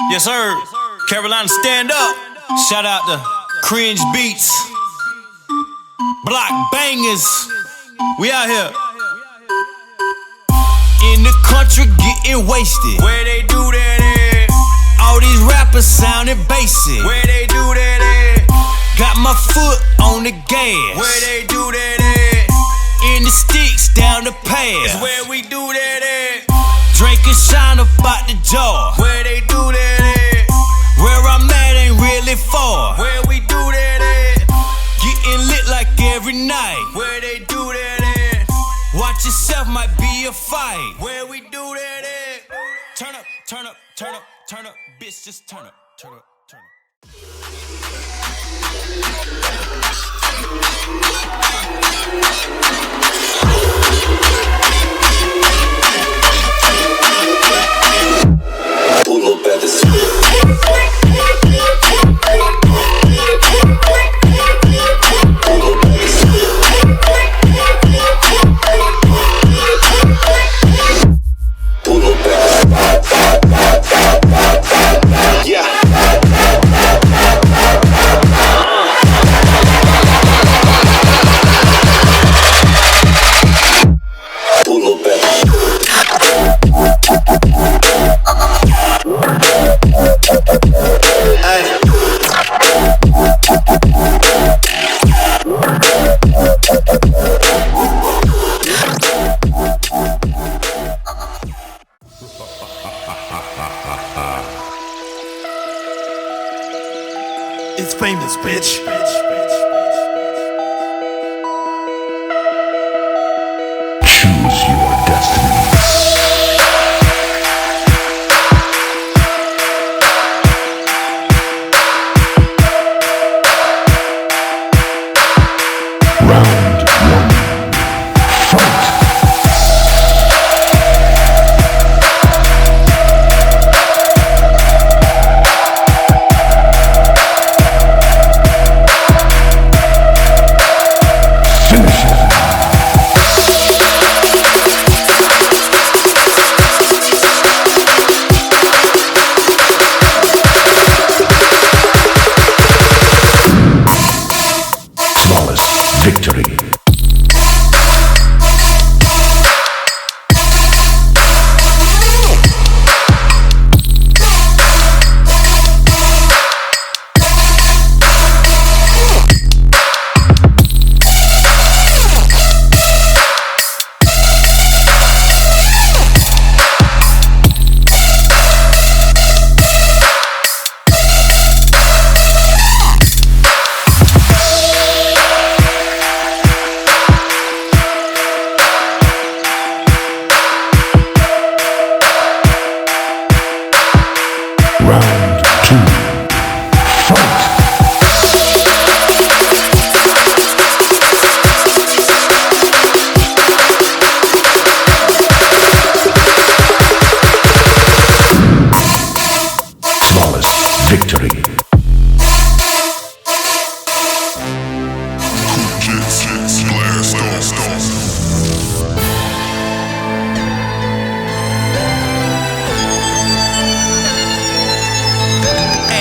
Yes, sir. Carolina, stand up. Shout out to Cringe Beats, Block Bangers. We out here. In the country getting wasted. Where they do that at? All these rappers sounding basic. Where they do that at? Got my foot on the gas. Where they do that at? In the sticks down the path. That's where we do that at. Drinking shine about the jar. Where they do that at? Where I'm at ain't really far. Where we do that at? Getting lit like every night. Where they do that at? Watch yourself, might be a fight. Where we do that at? Turn up, turn up, turn up, turn up, bitch, just turn up, turn up, turn up. Pull up at the It's famous, bitch. Choose your destiny. Round one. Fight. Victory. Round two. Fight. Flawless victory.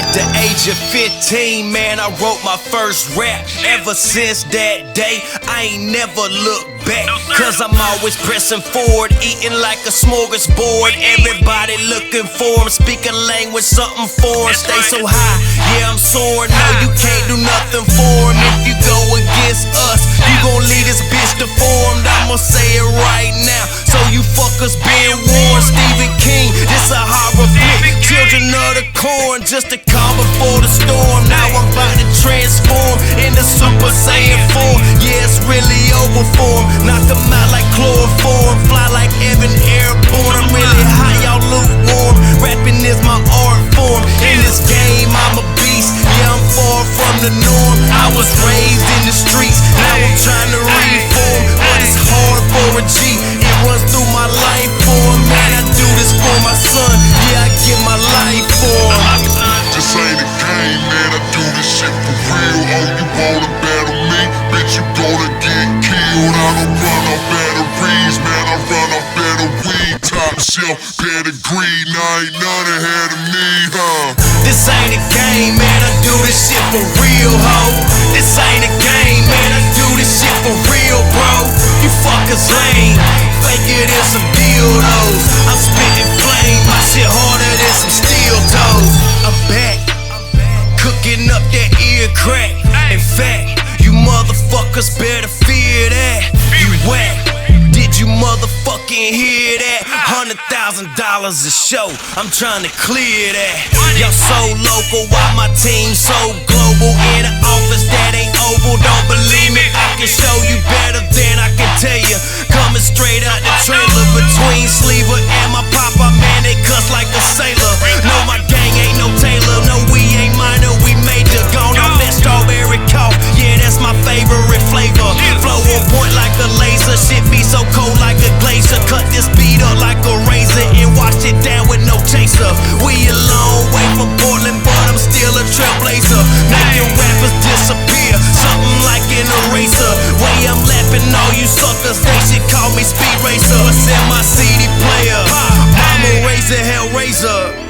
The age of 15, man, I wrote my first rap. Ever since that day, I ain't never looked back. Cause I'm always pressing forward, eating like a smorgasbord. Everybody looking for him, speaking language, something foreign. Stay so high, yeah, I'm soaring. No, you can't do nothing for him. If you go against us, you gon' lead this bitch deformed. I'ma say it right now, so you fuckers been warned. Stephen King, this a horror flick. Children of the corn, just a calm before the storm. Now I'm about to transform into Super Saiyan 4. Yeah, it's really over for him. Knock him out like chloroform. Fly like Evan Airborne. I'm really hot, y'all lukewarm. Rapping is my art form. In this game, I'm a beast. Yeah, I'm far from the norm. I was raised in the streets. Now I'm trying to reform. But it's hard for a G. It runs through my life form. Man, I do this for my son. Yeah, I give my life for him. This ain't a game, man, I do this shit for real. Oh, you wanna battle me? Bitch, you gonna get killed. I don't run up top shelf pedigree. Now ain't none ahead of me, huh? This ain't a game, man, I do this shit for real, ho. This ain't a game, man, I do this shit for real, bro. You fuckers lame, fake it in some dildos. I'm spitting flame, my shit harder than some steel toes. I'm back, cooking up that ear crack. In fact, you motherfuckers better fear that. You whack, did you motherfucking hear that? $100,000 a show, I'm trying to clear that. Y'all so local, why my team so global? In an office that ain't oval, don't believe me, I can show you better than I can tell you. Coming straight out the trailer, between Sleever and my papa, man, they cuss like a sailor. No, my gang ain't no Taylor, no, we ain't minor, we major. Gone off that strawberry cough, yeah, that's my favorite flavor. Flow on point like a laser, shit be so cold like a glacier. Cut this beat up like a razor and wash it down with no chaser. We a long way from Portland, but I'm still a trailblazer. Making rappers disappear, something like an eraser. Way I'm lapping all you suckers, they should call me Speed Racer. Send my CD player, I'ma raise a Hellraiser.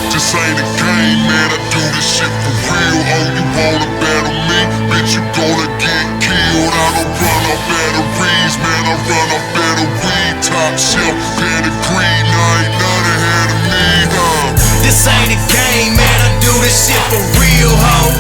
This ain't a game, man, I do this shit for real. Oh, you wanna battle me? Bitch, you gonna get killed. I don't run off batteries, man, I run off battery. Top shelf pedigree, now ain't none ahead of me, huh? This ain't a game, man, I do this shit for real, ho.